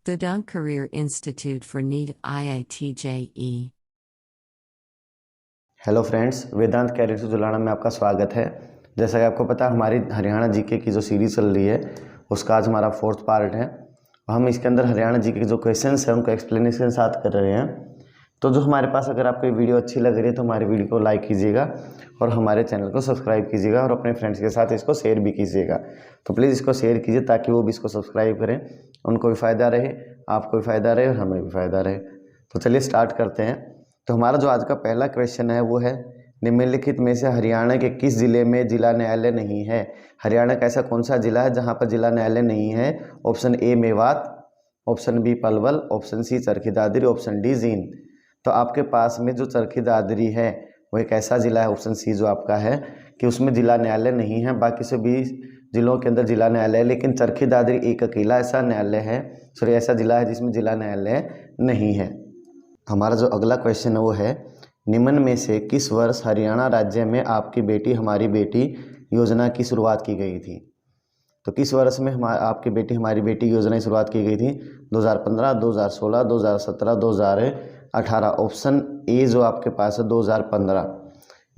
Vedant Career Institute for NEET IIT JE। Hello friends, Vedant career से जुलाना में आपका स्वागत है। जैसा कि आपको पता है, हमारी हरियाणा जीके की जो सीरीज़ चल रही है उसका आज हमारा 4th पार्ट है। हम इसके अंदर हरियाणा जीके के जो क्वेश्चंस हैं उनको एक्सप्लेनेशन के साथ कर रहे हैं। तो जो हमारे पास, अगर आपको ये वीडियो अच्छी लग रही है तो हमारी वीडियो को लाइक कीजिएगा और हमारे चैनल को सब्सक्राइब कीजिएगा और अपने फ्रेंड्स के साथ इसको शेयर भी कीजिएगा। तो प्लीज़ इसको शेयर कीजिए ताकि वो भी इसको सब्सक्राइब करें, उनको भी फ़ायदा रहे, आपको भी फ़ायदा रहे और हमें भी फ़ायदा रहे। तो चलिए स्टार्ट करते हैं। तो हमारा जो आज का पहला क्वेश्चन है वो है, निम्नलिखित में से हरियाणा के किस जिले में जिला न्यायालय नहीं है। हरियाणा का ऐसा कौन सा जिला है जहाँ पर जिला न्यायालय नहीं है? Option A Mewat, option B Palwal, option C Charkhi Dadri, option D Jind. तो आपके पास में जो चरखी दादरी है वो एक ऐसा जिला है, ऑप्शन सी जो आपका है, कि उसमें जिला न्यायालय नहीं है। बाकी से 20 जिलों के अंदर जिला न्यायालय है, लेकिन चरखी दादरी एक अकेला ऐसा न्यायालय है, सॉरी ऐसा जिला है जिसमें जिला न्यायालय नहीं है। हमारा जो अगला क्वेश्चन है वो है, निम्न में से किस वर्ष हरियाणा राज्य में आपकी बेटी हमारी बेटी योजना की शुरुआत की गई थी? तो किस वर्ष में आपकी बेटी हमारी बेटी योजना की शुरुआत की गई थी? 2015, 2016, 2017, 2018। ऑप्शन ए जो आपके पास है 2015,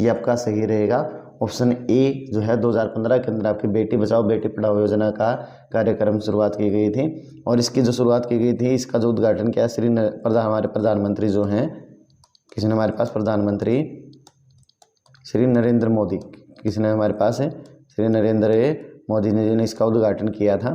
ये आपका सही रहेगा। ऑप्शन ए जो है 2015 के अंदर आपकी बेटी बचाओ बेटी पढ़ाओ योजना का कार्यक्रम शुरुआत की गई थी। और इसकी जो शुरुआत की गई थी, इसका जो उद्घाटन किया हमारे प्रधानमंत्री जो हैं, किसने हमारे पास? प्रधानमंत्री श्री नरेंद्र मोदी। किसने हमारे पास है? श्री नरेंद्र मोदी जी ने इसका उद्घाटन किया था।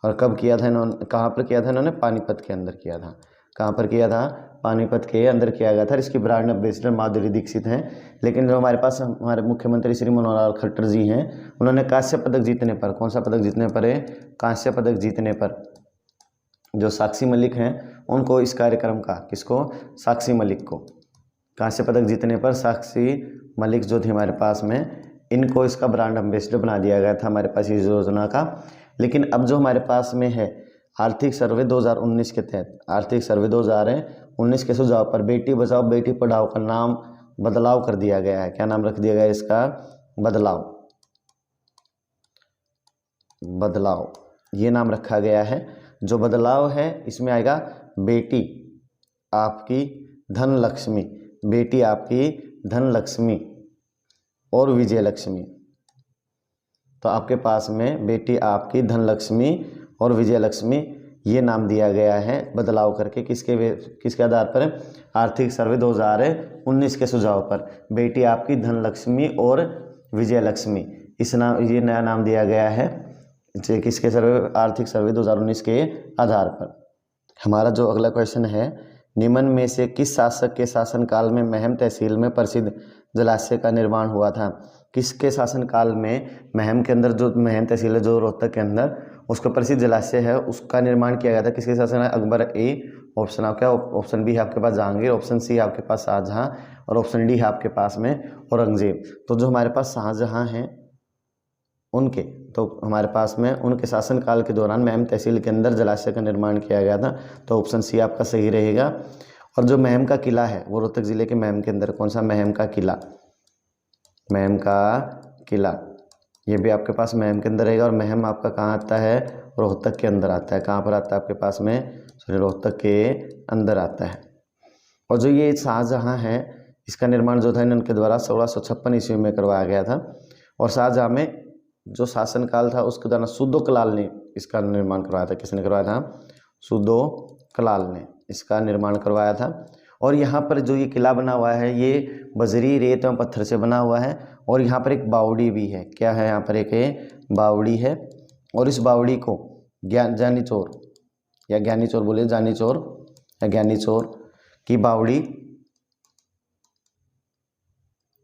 और कब किया था इन्होंने, कहाँ पर किया था इन्होंने? पानीपत के अंदर किया था। कहाँ पर किया था? पानीपत के अंदर किया गया था। इसकी ब्रांड एम्बेसडर माधुरी दीक्षित हैं। लेकिन जो हमारे पास हमारे मुख्यमंत्री श्री मनोहर लाल खट्टर जी हैं, उन्होंने कांस्य पदक जीतने पर, कौन सा पदक जीतने पर है? कांस्य पदक जीतने पर जो साक्षी मलिक हैं उनको इस कार्यक्रम का, किसको? साक्षी मलिक को। कांस्य पदक जीतने पर साक्षी मलिक जो थे हमारे पास में, इनको इसका ब्रांड एम्बेसडर बना दिया गया था हमारे पास इस योजना का। लेकिन अब जो हमारे पास में है, आर्थिक सर्वे 2019 के तहत, आर्थिक सर्वे 2019 के सुझाव पर बेटी बचाओ बेटी पढ़ाओ का नाम बदलाव कर दिया गया है। क्या नाम रख दिया गया है इसका? बदलाव, ये नाम रखा गया है। जो बदलाव है इसमें आएगा बेटी आपकी धन लक्ष्मी, बेटी आपकी धन लक्ष्मी और विजय लक्ष्मी। तो आपके पास में बेटी आपकी धन लक्ष्मी और विजय लक्ष्मी, ये नाम दिया गया है बदलाव करके। किसके आधार पर? आर्थिक सर्वे 2019 के सुझाव पर बेटी आपकी धन लक्ष्मी और विजय लक्ष्मी, इस नाम, ये नया नाम दिया गया है किसके सर्वे? आर्थिक सर्वे 2019 के आधार पर। हमारा जो अगला क्वेश्चन है, निम्न में से किस शासक के शासनकाल में महम तहसील में प्रसिद्ध जलाशय का निर्माण हुआ था? किसके शासनकाल में महम के अंदर, जो महम तहसील है जो रोहतक के अंदर, उसका प्रसिद्ध जलाशय है, उसका निर्माण किया गया था? किसके शासन? अकबर ए। ऑप्शन आपका, ऑप्शन बी है आपके पास जहांगीर, ऑप्शन सी है आपके पास शाहजहां और ऑप्शन डी है आपके पास में औरंगजेब। तो जो हमारे पास शाहजहां हैं उनके, तो हमारे पास में उनके शासनकाल के दौरान महम तहसील के अंदर जलाशय का निर्माण किया गया था। तो ऑप्शन सी आपका सही रहेगा। और जो महम का किला है वो रोहतक जिले के महम के अंदर, कौन सा? महम का किला, महम का किला, ये भी आपके पास महम के अंदर रहेगा। और महम आपका कहाँ आता है? रोहतक के अंदर आता है। कहाँ पर आता है आपके पास में? रोहतक के अंदर आता है। और जो ये शाहजहाँ है, इसका निर्माण जो था इनके द्वारा 1656 ईस्वी में करवाया गया था। और शाहजहाँ में जो शासनकाल था उसके दौरान सुदोकलाल ने इसका निर्माण करवाया था। किसने करवाया था? सुदोकलाल ने इसका निर्माण करवाया था। और यहाँ पर जो ये किला बना हुआ है ये बजरी, रेत एवं पत्थर से बना हुआ है। और यहाँ पर एक बावड़ी भी है। क्या है? यहाँ पर एक बावड़ी है। और इस बावड़ी को जानी चोर या ज्ञानी चोर बोले, जानी चोर या ज्ञानी चोर की बावड़ी,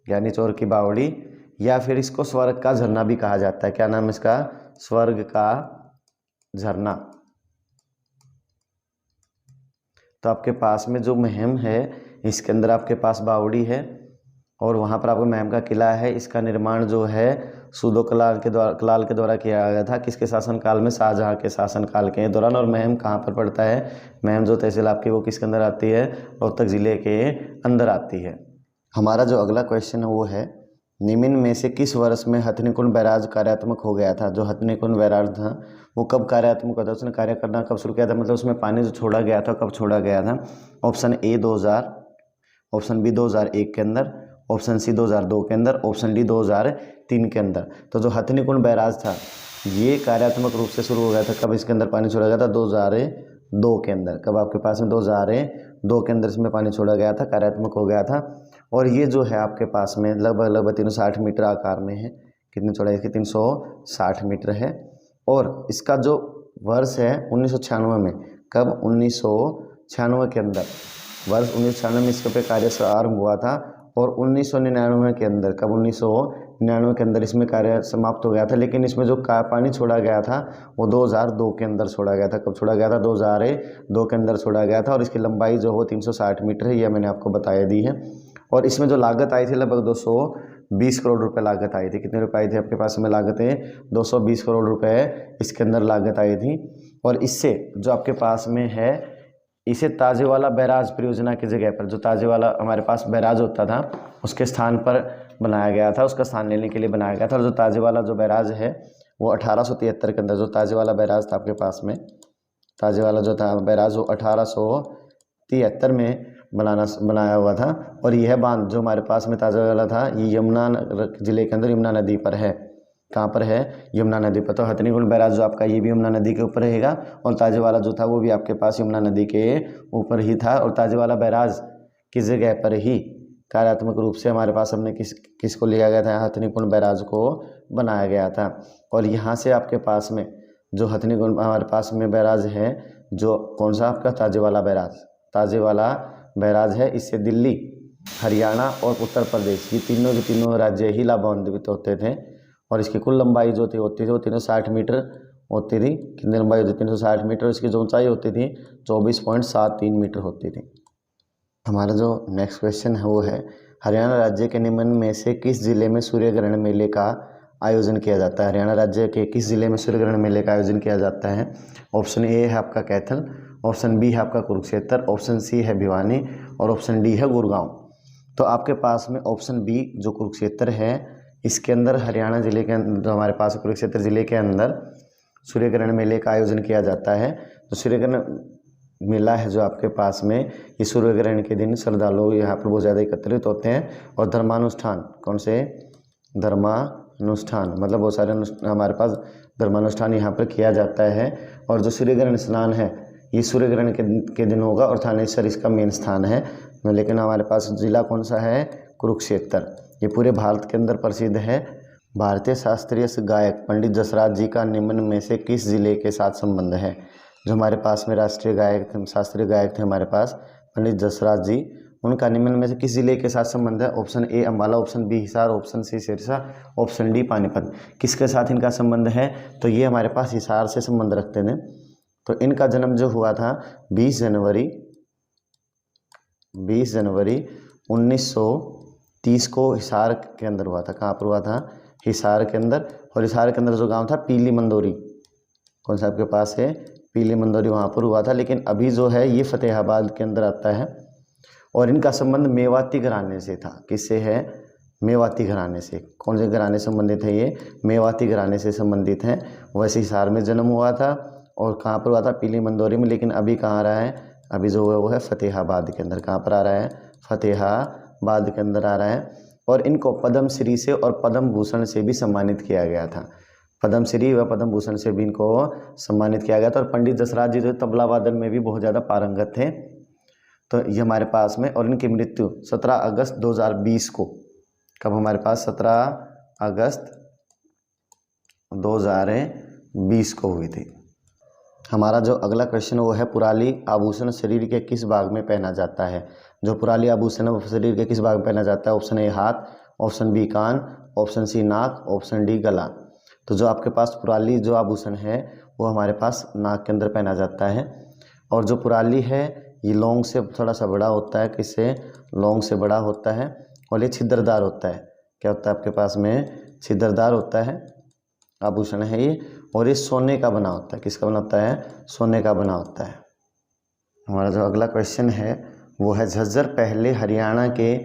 ज्ञानी चोर की बावड़ी, या फिर इसको स्वर्ग का झरना भी कहा जाता है। क्या नाम इसका? स्वर्ग का झरना। तो आपके पास में जो महम है इसके अंदर आपके पास बावड़ी है और वहाँ पर आपको महम का किला है। इसका निर्माण जो है सुदोकलाल के द्वारा किया गया था। किसके शासनकाल में? शाहजहाँ के शासनकाल के दौरान। और महम कहाँ पर पड़ता है? महम जो तहसील आपकी वो किसके अंदर आती है? रोहतक जिले के अंदर आती है। हमारा जो अगला क्वेश्चन है वो है, निम्न में से किस वर्ष में हथनीकुंड बैराज कार्यात्मक हो गया था? जो हथनीकुंड बैराज था वो कब कार्यात्मक हुआ था, उसने कार्य करना कब शुरू किया था, मतलब उसमें पानी जो छोड़ा गया था कब छोड़ा गया था? ऑप्शन ए 2000, ऑप्शन बी 2001 के अंदर, ऑप्शन सी 2002 के अंदर, ऑप्शन डी 2003 के अंदर। तो जो हथनीकुंड बैराज था ये कार्यात्मक रूप से शुरू हो गया था कब इसके अंदर पानी छोड़ा गया था? 2002 के अंदर। कब आपके पास में? 2002 के अंदर इसमें पानी छोड़ा गया था, कार्यात्मक हो गया था। और ये जो है आपके पास में लगभग 360 मीटर आकार में है। कितनी चौड़ाई इसकी? 360 मीटर है। और इसका जो वर्ष है 1996 में। कब? 1996 के अंदर, वर्ष 1996 में इसके पे कार्य आरंभ हुआ था। और 1999 के अंदर, कब? 1999 के अंदर इसमें कार्य समाप्त हो गया था। लेकिन इसमें जो पानी छोड़ा गया था वो 2002 के अंदर छोड़ा गया था। कब छोड़ा गया था? 2002 के अंदर छोड़ा गया था। और इसकी लंबाई जो हो 360 मीटर है, यह मैंने आपको बताया दी है। और इसमें जो लागत आई थी लगभग 220 करोड़ रुपए लागत आई थी। कितने रुपए आई थी आपके पास में लागतें? 220 करोड़ रुपए इसके अंदर लागत आई थी। और इससे जो आपके पास में है, इसे ताजेवाला बैराज परियोजना की जगह पर, जो ताजेवाला हमारे पास बैराज होता था उसके स्थान पर बनाया गया था, उसका स्थान लेने के लिए बनाया गया था। और जो ताजेवाला जो बैराज है वो 1873 के अंदर, जो ताजेवाला बैराज था आपके पास में, ताजेवाला जो था बैराज वो 1873 में बनाया हुआ था। और यह बांध जो हमारे पास में ताजेवाला था ये यमुना जिले के अंदर यमुना नदी पर है। कहाँ पर है? यमुना नदी पर। तो हथनीकुंड बैराज जो आपका ये भी यमुना नदी के ऊपर रहेगा। और ताजेवाला जो था वो भी आपके पास यमुना नदी के ऊपर ही था। और ताजेवाला बैराज किस जगह पर ही कार्यात्मक रूप से हमारे पास हमने किसको लिया गया था? हथनीकुंड बैराज को बनाया गया था। और यहाँ से आपके पास में जो हथनीकुंड हमारे पास में बैराज है, जो कौन सा आपका? ताजेवाला बैराज, ताजेवाला बैराज है। इससे दिल्ली, हरियाणा और उत्तर प्रदेश ये तीनों के तीनों राज्य ही लाभान्वित होते थे। और इसकी कुल लंबाई जो होती थी वो 360 मीटर होती थी। कितनी लंबाई होती थी? 360 मीटर। और इसकी जो ऊंचाई होती थी 24.73 मीटर होती थी। हमारा जो नेक्स्ट क्वेश्चन है वो है, हरियाणा राज्य के निम्न में से किस जिले में सूर्य ग्रहण मेले का आयोजन किया जाता है? हरियाणा राज्य के किस जिले में सूर्य ग्रहण मेले का आयोजन किया जाता है? ऑप्शन ए है आपका कैथल, ऑप्शन बी है आपका कुरुक्षेत्र, ऑप्शन सी है भिवानी और ऑप्शन डी है गुड़गांव। तो आपके पास में ऑप्शन बी जो कुरुक्षेत्र है, इसके अंदर हरियाणा जिले के अंदर हमारे पास कुरुक्षेत्र जिले के अंदर सूर्य ग्रहण मेले का आयोजन किया जाता है। तो सूर्य ग्रहण मेला है जो आपके पास में, ये सूर्य ग्रहण के दिन श्रद्धालु यहाँ पर बहुत ज़्यादा एकत्रित होते हैं। और धर्मानुष्ठान, कौन से? धर्मानुष्ठान, मतलब बहुत सारे हमारे पास धर्मानुष्ठान यहाँ पर किया जाता है। और जो सूर्य ग्रहण स्नान है ये सूर्य ग्रहण के दिन होगा और थानेश्वर इसका मेन स्थान है। लेकिन हमारे पास जिला कौन सा है? कुरुक्षेत्र। ये पूरे भारत के अंदर प्रसिद्ध है। भारतीय शास्त्रीय गायक पंडित जसराज जी का निम्न में से किस जिले के साथ संबंध है? जो हमारे पास में राष्ट्रीय गायक थे, शास्त्रीय गायक थे हमारे पास पंडित जसराज जी, उनका निम्न में से किस जिले के साथ संबंध है? Option A Ambala, option B Hisar, option C Sirsa, option D Panipat. किसके साथ इनका संबंध है? तो ये हमारे पास हिसार से संबंध रखते थे। तो इनका जन्म जो हुआ था 20 जनवरी 1930 को हिसार के अंदर हुआ था। कहाँ पर हुआ था? हिसार के अंदर। और हिसार के अंदर जो गांव था पीली मंदोरी, कौन सा आपके पास है? पीली मंदोरी, वहाँ पर हुआ था। लेकिन अभी जो है ये फतेहाबाद के अंदर आता है। और इनका संबंध मेवाती घराने से था। किससे है? मेवाती घराने से। कौन से घराने से संबंधित है ये? मेवाती घराने से संबंधित हैं। वैसे हिसार में जन्म हुआ था और कहाँ पर हुआ था? पीली मंदोरी में। लेकिन अभी कहाँ आ रहा है? अभी जो है वो है फतेहाबाद के अंदर। कहाँ पर आ रहा है? फतेहाबाद के अंदर आ रहा है। और इनको पद्म श्री से और पद्म भूषण से भी सम्मानित किया गया था। पद्म श्री व पद्म भूषण से भी इनको सम्मानित किया गया था। और पंडित जसराज जी जो तबला वादन में भी बहुत ज़्यादा पारंगत थे। तो ये हमारे पास में, और इनकी मृत्यु 17 अगस्त 2020 को, कब हमारे पास? 17 अगस्त 2020 को हुई थी। हमारा जो अगला क्वेश्चन वो है, पुराली आभूषण शरीर के किस भाग में पहना जाता है? जो पुराली आभूषण है वो शरीर के किस भाग में पहना जाता है? ऑप्शन ए हाथ, ऑप्शन बी कान, ऑप्शन सी नाक, ऑप्शन डी गला। तो जो आपके पास पुराली जो आभूषण है वो हमारे पास नाक के अंदर पहना जाता है। और जो पुराली है ये लौंग से थोड़ा सा बड़ा होता है। किससे? लौंग से बड़ा होता है। और ये छिद्रदार होता है। क्या होता है आपके पास में? छिद्रदार होता है आभूषण है ये। और ये सोने का बना होता है। किसका बना होता है? सोने का बना होता है। हमारा जो अगला क्वेश्चन है वो है, झज्जर पहले हरियाणा के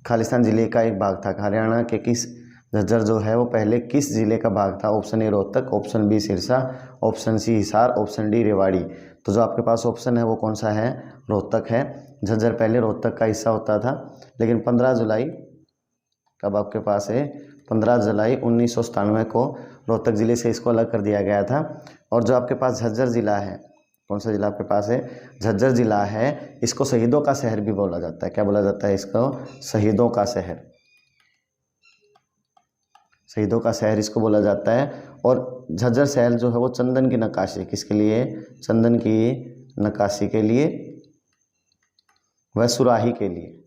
खालिस्तान ज़िले का एक भाग था। हरियाणा के किस झज्जर जो है वो पहले किस ज़िले का भाग था? Option A Rohtak, option B Sirsa, option C Hisar, option D Rewari. तो जो आपके पास ऑप्शन है वो कौन सा है? रोहतक है। झज्जर पहले रोहतक का हिस्सा होता था, लेकिन 15 जुलाई कब आपके पास है? 15 जुलाई 1997 को रोहतक ज़िले से इसको अलग कर दिया गया था। और जो आपके पास झज्जर ज़िला है, कौन सा ज़िला आपके पास है? झज्जर ज़िला है, इसको शहीदों का शहर भी बोला जाता है। क्या बोला जाता है इसको? शहीदों का शहर। शहीदों का शहर इसको बोला जाता है। और झज्जर शहर जो है वो चंदन की नक्काशी, किसके लिए? चंदन की नक्काशी के लिए व सुराही के लिए।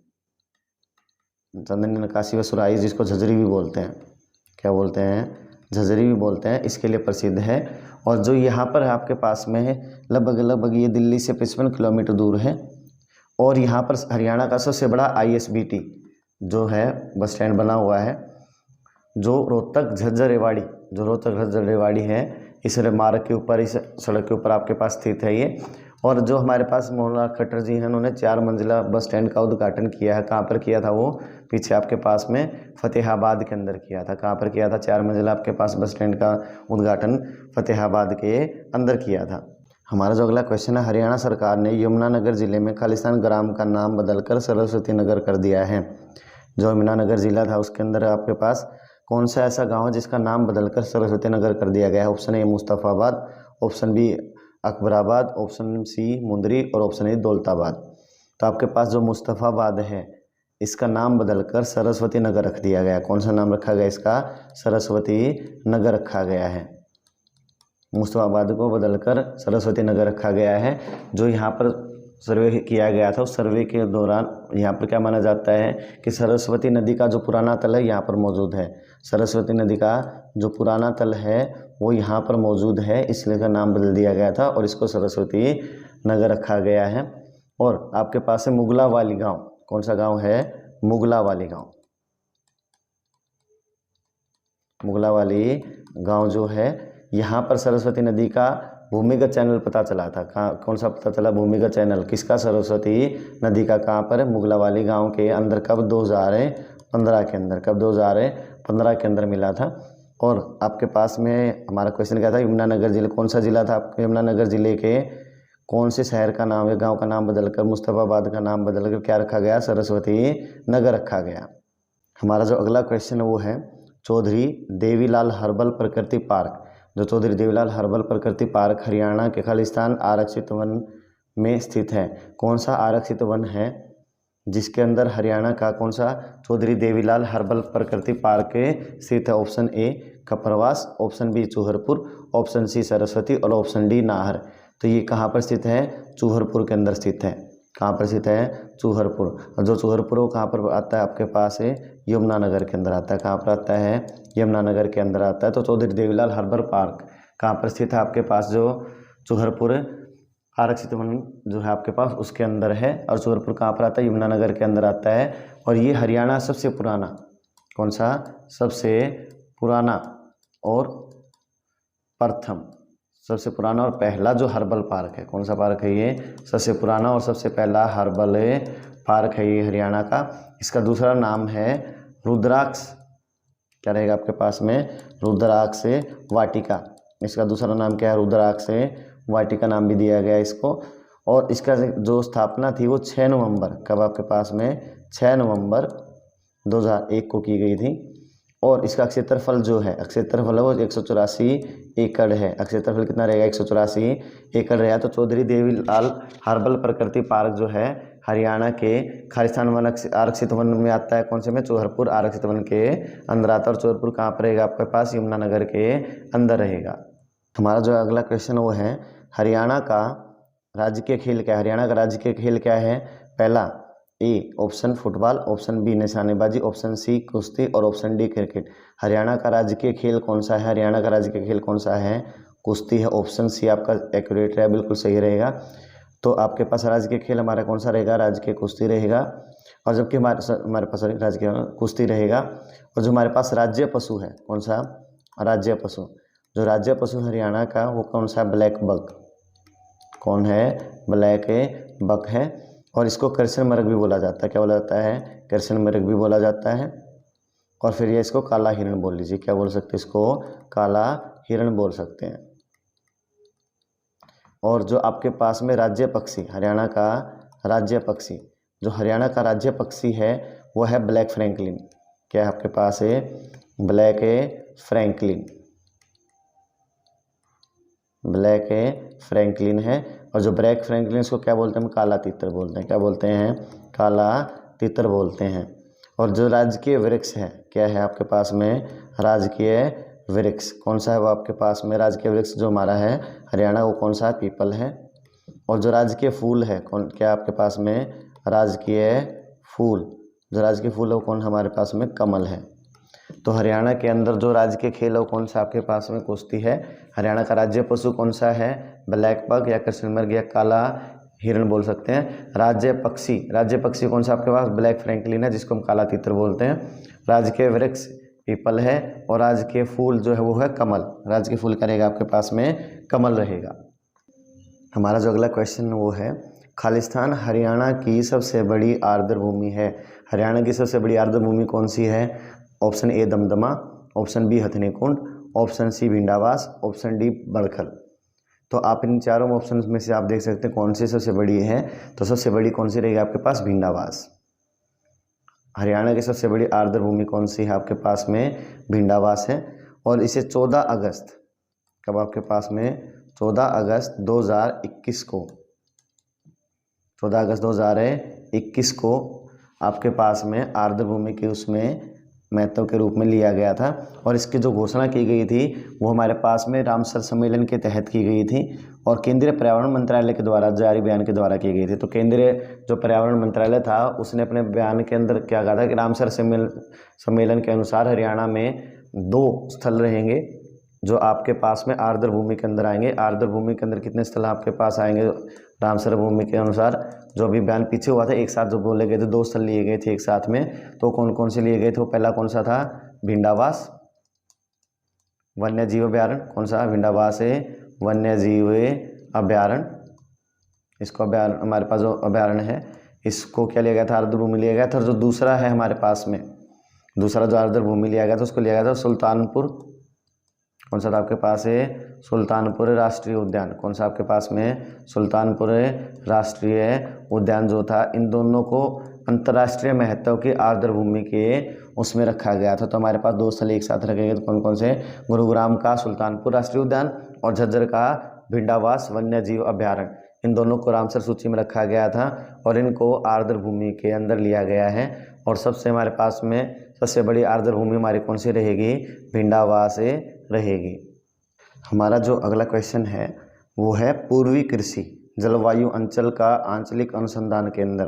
चंदन की नक्काशी व सुराही, जिसको झज्जरी भी बोलते हैं। क्या बोलते हैं? झज्जरी भी बोलते हैं, इसके लिए प्रसिद्ध है। और जो यहाँ पर आपके पास में है, लगभग ये दिल्ली से 55 किलोमीटर दूर है। और यहाँ पर हरियाणा का सबसे बड़ा ISBT जो है बस स्टैंड बना हुआ है, जो रोहतक झज्जर रेवाड़ी, जो रोहतक झज्जर रेवाड़ी है, इस मार्ग के ऊपर, इस सड़क के ऊपर आपके पास स्थित है ये। और जो हमारे पास मोहनलाल खट्टर जी हैं, उन्होंने 4 मंजिला बस स्टैंड का उद्घाटन किया है। कहाँ पर किया था वो? पीछे आपके पास में फतेहाबाद के अंदर किया था। कहाँ पर किया था? 4 मंजिला आपके पास बस स्टैंड का उद्घाटन फतेहाबाद के अंदर किया था। हमारा जो अगला क्वेश्चन है, हरियाणा सरकार ने यमुनानगर ज़िले में खालिस्तान ग्राम का नाम बदलकर सरस्वती नगर कर दिया है। जो यमुनानगर ज़िला था उसके अंदर आपके पास कौन सा ऐसा गांव है जिसका नाम बदलकर सरस्वती नगर कर दिया गया है? Option A Mustafabad, option B Akbarabad, option C Mundri और ऑप्शन ए दौलताबाद। तो आपके पास जो मुस्तफ़ाबाद है, इसका नाम बदलकर सरस्वती नगर रख दिया गया। कौन सा नाम रखा गया इसका? सरस्वती नगर रखा गया है। मुस्तफ़ाबाद को बदलकर सरस्वती नगर रखा गया है। जो यहाँ पर सर्वे किया गया था, उस सर्वे के दौरान यहाँ पर क्या माना जाता है कि सरस्वती नदी का जो पुराना तल है यहाँ पर मौजूद है। सरस्वती नदी का जो पुराना तल है वो यहाँ पर मौजूद है, इसलिए का नाम बदल दिया गया था और इसको सरस्वती नगर रखा गया है। और आपके पास है मुगलावाली गांव। कौन सा गांव है? मुगलावाली गांव। मुगलावाली गांव जो है, यहाँ पर सरस्वती नदी का भूमिगत चैनल पता चला था। कौन सा पता चला? भूमिगत चैनल किसका? सरस्वती नदी का। कहाँ पर? मुगलावाली गांव के अंदर। कब? 2015 के अंदर। कब? 2015 के अंदर मिला था। और आपके पास में हमारा क्वेश्चन क्या था? यमुनानगर जिले, कौन सा जिला था आपके? यमुनानगर जिले के कौन से शहर का नाम है, गांव का नाम बदलकर मुस्तफ़ाबाद का नाम बदलकर क्या रखा गया? सरस्वती नगर रखा गया। हमारा जो अगला क्वेश्चन है वो है चौधरी देवीलाल हर्बल प्रकृति पार्क। जो चौधरी देवीलाल हर्बल प्रकृति पार्क हरियाणा के खालिस्तान आरक्षित वन में स्थित है। कौन सा आरक्षित वन है जिसके अंदर हरियाणा का कौन सा चौधरी देवीलाल हर्बल प्रकृति पार्क स्थित है? Option A Kaparwas, option B Chuharpur, option C Saraswati और ऑप्शन डी नाहर। तो ये कहाँ पर स्थित है? चूहरपुर के अंदर स्थित है। कहाँ पर स्थित है? चूहरपुर। और जो चूहरपुर वो कहाँ पर आता है आपके पास है? यमुनानगर के अंदर आता है। कहाँ पर आता है? यमुनानगर के अंदर आता है। तो चौधरी देवीलाल हर्बल पार्क कहाँ पर स्थित है आपके पास? जो चूहरपुर आरक्षित वन जो है आपके पास उसके अंदर है। और चूहरपुर कहाँ पर आता है? यमुनानगर के अंदर आता है। और ये हरियाणा सबसे पुराना, कौन सा? सबसे पुराना और प्रथम, सबसे पुराना और पहला जो हर्बल पार्क है। कौन सा पार्क है ये? सबसे पुराना और सबसे पहला हर्बल पार्क है ये हरियाणा का। इसका दूसरा नाम है रुद्राक्ष। क्या रहेगा आपके पास में? रुद्राक्ष वाटिका। इसका दूसरा नाम क्या है? रुद्राक्ष वाटिका नाम भी दिया गया इसको। और इसका जो स्थापना थी वो 6 नवंबर, कब आपके पास में? 6 नवंबर 2001 को की गई थी। और इसका क्षेत्रफल जो है, क्षेत्रफल है वो 184 एकड़ है। क्षेत्रफल कितना रहेगा? 184 एकड़ रहेगा। तो चौधरी देवीलाल हर्बल प्रकृति पार्क जो है हरियाणा के खालिस्तान वन आरक्षित वन में आता है। कौन से में? चूहरपुर आरक्षित वन के अंदर आता है। और चूहरपुर कहाँ पर रहेगा आपके पास? यमुनानगर के अंदर रहेगा। हमारा जो अगला क्वेश्चन वो है हरियाणा का राजकीय खेल क्या है? हरियाणा का राजकीय खेल क्या है? पहला A option football, option B निशानेबाजी, ऑप्शन सी कुश्ती और ऑप्शन डी क्रिकेट। हरियाणा का राजकीय खेल कौन सा है? हरियाणा का राजकीय खेल कौन सा है? कुश्ती है। ऑप्शन सी आपका एक्यूरेट है, बिल्कुल सही रहेगा। तो आपके पास राजकीय खेल हमारा कौन सा रहेगा? राजकीय कुश्ती रहेगा। और जबकि हमारे पास राजकीय कुश्ती रहेगा। और जो हमारे पास राज्य पशु है, कौन सा? राज्य पशु, जो राज्य पशु हरियाणा का वो कौन सा? Black buck. कौन है? ब्लैक बक है। और इसको कृष्ण मृग भी बोला जाता है। क्या बोला जाता है? कृष्ण मृग भी बोला जाता है। और फिर ये इसको काला हिरण बोल लीजिए, क्या बोल सकते हैं इसको, काला हिरण बोल सकते हैं। और जो आपके पास में राज्य पक्षी, हरियाणा का राज्य पक्षी, जो हरियाणा का राज्य पक्षी है वो है ब्लैक फ्रैंकलिन। क्या है आपके पास है, ब्लैक फ्रैंकलिन, ब्लैक फ्रैंकलिन है। और जो ब्लैक फ्रैंकलिन इसको क्या बोलते हैं, हम काला तीतर बोलते हैं। क्या बोलते हैं, काला तीतर बोलते हैं। और जो राजकीय वृक्ष है, क्या है आपके पास में, राजकीय वृक्ष कौन सा है, वो आपके पास में राजकीय वृक्ष जो हमारा है हरियाणा, वो कौन सा है, पीपल है। और जो राजकीय फूल है कौन, क्या आपके पास में, राजकीय फूल, जो राजकीय फूल है वो कौन हमारे पास में, कमल है। तो हरियाणा के अंदर जो राज्य खेल है वो कौन सा आपके पास में, कुश्ती है। हरियाणा का राज्य पशु कौन सा है, ब्लैक पग या कृष्ण मृग या काला हिरण बोल सकते हैं। राज्य पक्षी कौन सा आपके पास, ब्लैक फ्रैंकलिन है जिसको हम काला तीतर बोलते हैं। राजकीय वृक्ष पीपल है। और राजकीय फूल जो है वो है कमल, राजकीय फूल का रहेगा आपके पास में, कमल रहेगा। हमारा जो अगला क्वेश्चन वो है, खालिस्तान हरियाणा की सबसे बड़ी आर्द्र भूमि है। हरियाणा की सबसे बड़ी आर्द्र भूमि कौन सी है, option A Damdama, option B Hathnikund, option C Bhindawas, option D Badkhal. तो आप इन चारों ऑप्शन में से आप देख सकते हैं कौन सी सबसे बड़ी है। तो सबसे बड़ी कौन सी रहेगी आपके पास, भिंडावास। हरियाणा की सबसे बड़ी आर्द्र भूमि कौन सी है आपके पास में, भिंडावास है। और इसे 14 अगस्त, कब आपके पास में, 14 अगस्त 2021 को, 14 अगस्त 2021 को आपके पास में आर्द्र भूमि के उसमें महत्व के रूप में लिया गया था। और इसकी जो घोषणा की गई थी वो हमारे पास में रामसर सम्मेलन के तहत की गई थी और केंद्रीय पर्यावरण मंत्रालय के द्वारा जारी बयान के द्वारा की गई थी। तो केंद्रीय जो पर्यावरण मंत्रालय था उसने अपने बयान के अंदर क्या कहा था कि रामसर सम्मेलन के अनुसार हरियाणा में 2 स्थल रहेंगे जो आपके पास में आर्द्र भूमि के अंदर आएंगे। आर्द्र भूमि के अंदर कितने स्थल आपके पास आएंगे, रामसर भूमि के अनुसार जो अभी बयान पीछे हुआ था एक साथ जो बोले गए थे, 2 स्थल लिए गए थे एक साथ में। तो कौन कौन से लिए गए थे, वो पहला कौन सा था, भिंडावास वन्य जीव अभ्यारण्य, कौन सा, भिंडावास है वन्य जीव अभ्यारण्य। इसको अभ्यारण्य, हमारे पास जो अभ्यारण्य है इसको क्या लिया गया था, आर्द्र भूमि लिया गया था। और जो दूसरा है हमारे पास में, दूसरा जो आर्द्र भूमि लिया गया था उसको लिया गया था सुल्तानपुर, कौन सा था आपके पास है, सुल्तानपुर राष्ट्रीय उद्यान। कौन सा आपके पास में, सुल्तानपुर राष्ट्रीय उद्यान जो था। इन दोनों को अंतर्राष्ट्रीय महत्व की आर्द्र भूमि के उसमें रखा गया था। तो हमारे पास 2 स्थल एक साथ रखे गए, तो कौन कौन से, गुरुग्राम का सुल्तानपुर राष्ट्रीय उद्यान और झज्जर का भिंडावास वन्य जीव अभ्यारण्य। इन दोनों को रामसर सूची में रखा गया था और इनको आर्द्र भूमि के अंदर लिया गया है। और सबसे हमारे पास में सबसे बड़ी आर्द्र भूमि हमारी कौन सी रहेगी, भिंडावास रहेगी। हमारा जो अगला क्वेश्चन है वो है पूर्वी कृषि जलवायु अंचल का आंचलिक अनुसंधान केंद्र।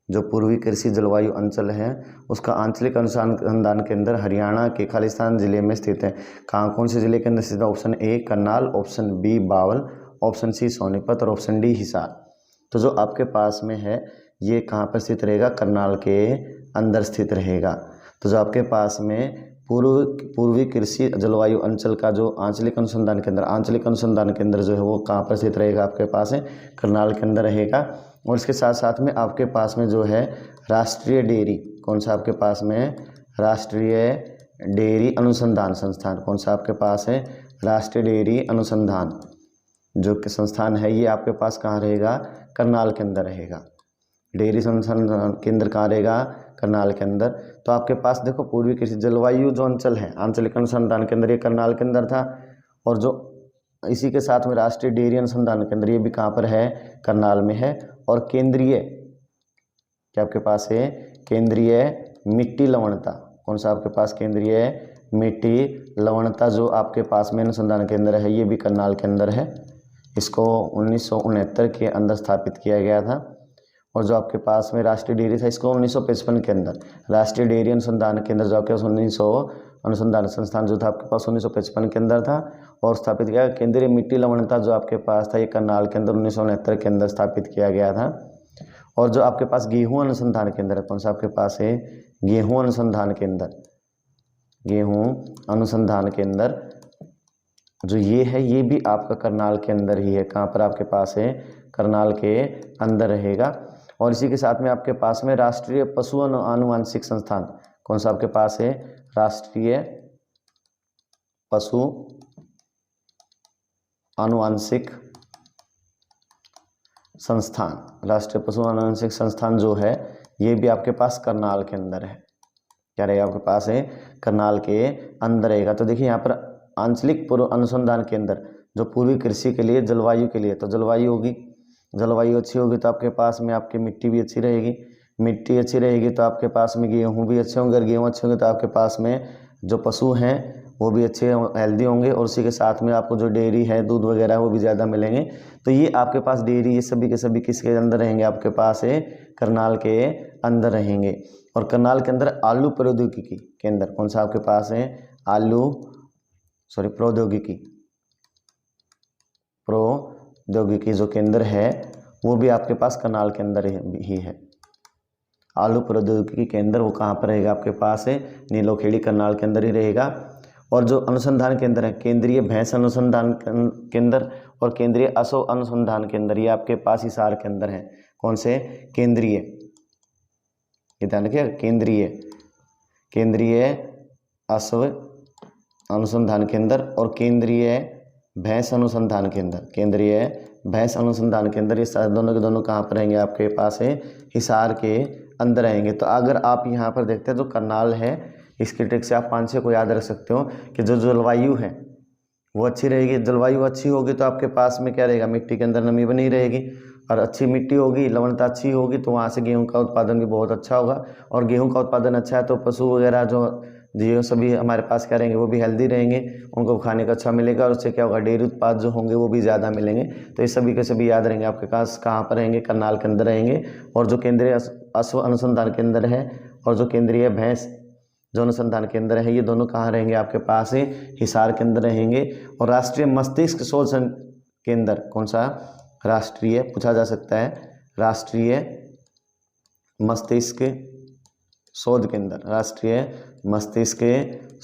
जो पूर्वी कृषि जलवायु अंचल है उसका आंचलिक अनुसंधान केंद्र हरियाणा के खालिस्तान जिले में स्थित है। कहाँ, कौन से जिले के अंदर स्थित है, option A Karnal, option B Bawal, option C Sonipat और ऑप्शन डी हिसार। तो जो आपके पास में है ये कहाँ पर स्थित रहेगा, करनाल के अंदर स्थित रहेगा। तो जो आपके पास में पूर्वी कृषि जलवायु अंचल का जो आंचलिक अनुसंधान केंद्र जो है वो कहाँ पर स्थित रहेगा, आपके पास है करनाल के अंदर रहेगा। और इसके साथ साथ में आपके पास में जो है राष्ट्रीय डेयरी, कौन सा आपके पास में, राष्ट्रीय डेयरी अनुसंधान संस्थान, कौन सा आपके पास है, राष्ट्रीय डेयरी अनुसंधान जो कि संस्थान है ये आपके पास कहाँ रहेगा, करनाल के अंदर रहेगा। डेयरी अनुसंधान केंद्र कहाँ रहेगा, करनाल के अंदर। तो आपके पास देखो पूर्वी कृषि जलवायु जो अंचल है आंचलिक अनुसंधान केंद्र ये करनाल के अंदर था। और जो इसी के साथ में राष्ट्रीय डेयरी अनुसंधान केंद्र ये भी कहाँ पर है, करनाल में है। और केंद्रीय क्या आपके पास है, केंद्रीय मिट्टी लवणता, कौन सा आपके पास, केंद्रीय मिट्टी लवणता जो आपके पास में अनुसंधान केंद्र है ये भी करनाल के अंदर है। इसको 1969 के अंदर स्थापित किया गया था। और जो आपके पास में राष्ट्रीय डेयरी था इसको 1955 के अंदर, राष्ट्रीय डेयरी अनुसंधान केंद्र जो आपके पास 1900 अनुसंधान संस्थान जो था आपके पास 1955 के अंदर था और स्थापित किया। केंद्रीय मिट्टी लवणता जो आपके पास था ये करनाल के अंदर 1969 के अंदर स्थापित किया गया था। और जो आपके पास गेहूं अनुसंधान केंद्र है, कौन सा आपके पास है, गेहूं अनुसंधान केंद्र, गेहूं अनुसंधान केंद्र जो ये है ये भी आपका करनाल के अंदर ही है। कहाँ पर आपके पास है, करनाल के अंदर रहेगा। और इसी के साथ में आपके पास में राष्ट्रीय पशु आनुवांशिक संस्थान, कौन सा आपके पास है, राष्ट्रीय पशु आनुवांशिक संस्थान। राष्ट्रीय पशु आनुवांशिक संस्थान जो है ये भी आपके पास करनाल के अंदर है। क्या रहेगा आपके पास है, करनाल के अंदर रहेगा। तो देखिए यहाँ पर आंचलिक पूर्व अनुसंधान केंद्र जो पूर्वी कृषि के लिए, जलवायु के लिए, तो जलवायु होगी, जलवायु अच्छी होगी तो आपके पास में आपकी मिट्टी भी अच्छी रहेगी, मिट्टी अच्छी रहेगी तो आपके पास में गेहूँ भी अच्छे होंगे, अगर गेहूँ अच्छे होंगे तो आपके पास में जो पशु हैं वो भी अच्छे हेल्दी होंगे, और उसी के साथ में आपको जो डेयरी है, दूध वगैरह वो भी ज़्यादा मिलेंगे। तो ये आपके पास डेयरी, ये सभी के सभी किसके अंदर रहेंगे, आपके पास है करनाल के अंदर रहेंगे। और करनाल के अंदर आलू प्रौद्योगिकी केंद्र, कौन सा आपके पास है, प्रौद्योगिकी जो केंद्र है वो भी आपके पास करनाल के अंदर ही है। आलू प्रौद्योगिकी केंद्र वो कहाँ पर रहेगा, आपके पास है नीलोखेड़ी, करनाल के अंदर ही रहेगा। और जो अनुसंधान केंद्र है, केंद्रीय भैंस अनुसंधान केंद्र और केंद्रीय अश्व अनुसंधान केंद्र, ये आपके पास हिसार के अंदर है। कौन से, केंद्रीय, ये ध्यान रखिए, केंद्रीय अश्व अनुसंधान केंद्र और केंद्रीय भैंस अनुसंधान केंद्र, केंद्रीय भैंस अनुसंधान केंद्र, ये दोनों के दोनों कहाँ पर रहेंगे, आपके पास है हिसार के अंदर रहेंगे। तो अगर आप यहाँ पर देखते हैं तो करनाल है, इसके ट्रिक से आप 5-6 को याद रख सकते हो कि जो जलवायु है वो अच्छी रहेगी, जलवायु अच्छी होगी तो आपके पास में क्या रहेगा, मिट्टी के अंदर नमी बनी रहेगी, और अच्छी मिट्टी होगी, लवणता अच्छी होगी तो वहाँ से गेहूं का उत्पादन भी बहुत अच्छा होगा, और गेहूं का उत्पादन अच्छा है तो पशु वगैरह जो सभी हमारे पास क्या रहेंगे, वो भी हेल्दी रहेंगे, उनको खाने का अच्छा मिलेगा, और उससे क्या होगा, डेयरी उत्पाद जो होंगे वो भी ज़्यादा मिलेंगे। तो ये सभी के सभी याद रहेंगे, आपके पास कहाँ पर रहेंगे, करनाल के अंदर रहेंगे। और जो केंद्रीय अश्व अनुसंधान केंद्र है और जो केंद्रीय भैंस जो अनुसंधान केंद्र है, ये दोनों कहाँ रहेंगे, आपके पास है हिसार के अंदर रहेंगे। और राष्ट्रीय मस्तिष्क शोध केंद्र, कौन सा, राष्ट्रीय, पूछा जा सकता है, राष्ट्रीय मस्तिष्क शोध केंद्र, राष्ट्रीय मस्तिष्क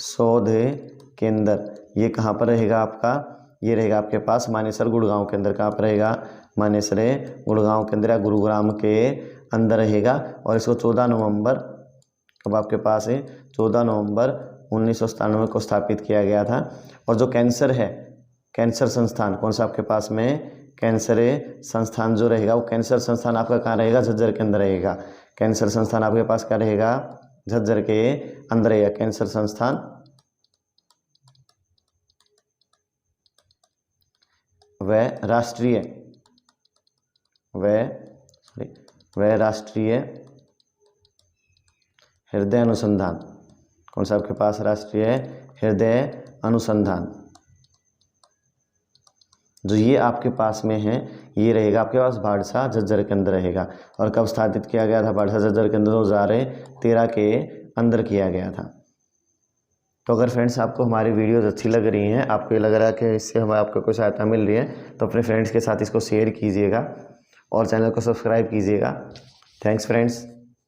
शोध केंद्र, ये कहाँ पर रहेगा आपका, ये रहेगा आपके पास मानेसर गुड़गांव के अंदर। कहाँ पर रहेगा, मानेसर गुड़गांव के अंदर या गुरुग्राम के अंदर रहेगा। और इसको 14 नवंबर, कब आपके पास है, 14 नवंबर 1997 को स्थापित किया गया था। और जो कैंसर है, कैंसर संस्थान, कौन सा आपके पास में, कैंसर संस्थान जो रहेगा, वो कैंसर संस्थान आपका कहाँ रहेगा, झज्जर के अंदर रहेगा। कैंसर संस्थान आपके पास क्या रहेगा, झज्जर के अंदर रहेगा कैंसर संस्थान। वह राष्ट्रीय हृदय अनुसंधान, कौन सा आपके पास, राष्ट्रीय हृदय अनुसंधान, जो ये आपके पास में है, ये रहेगा आपके पास भाड़सा झज्जर के अंदर रहेगा। और कब स्थापित किया गया था भाड़सा झज्जर के अंदर, 2013 के अंदर किया गया था। तो अगर फ्रेंड्स आपको हमारी वीडियोस अच्छी लग रही हैं, आपको ये लग रहा है कि इससे हमें आपको कोई सहायता मिल रही है, तो अपने फ्रेंड्स के साथ इसको शेयर कीजिएगा और चैनल को सब्सक्राइब कीजिएगा। Thanks friends.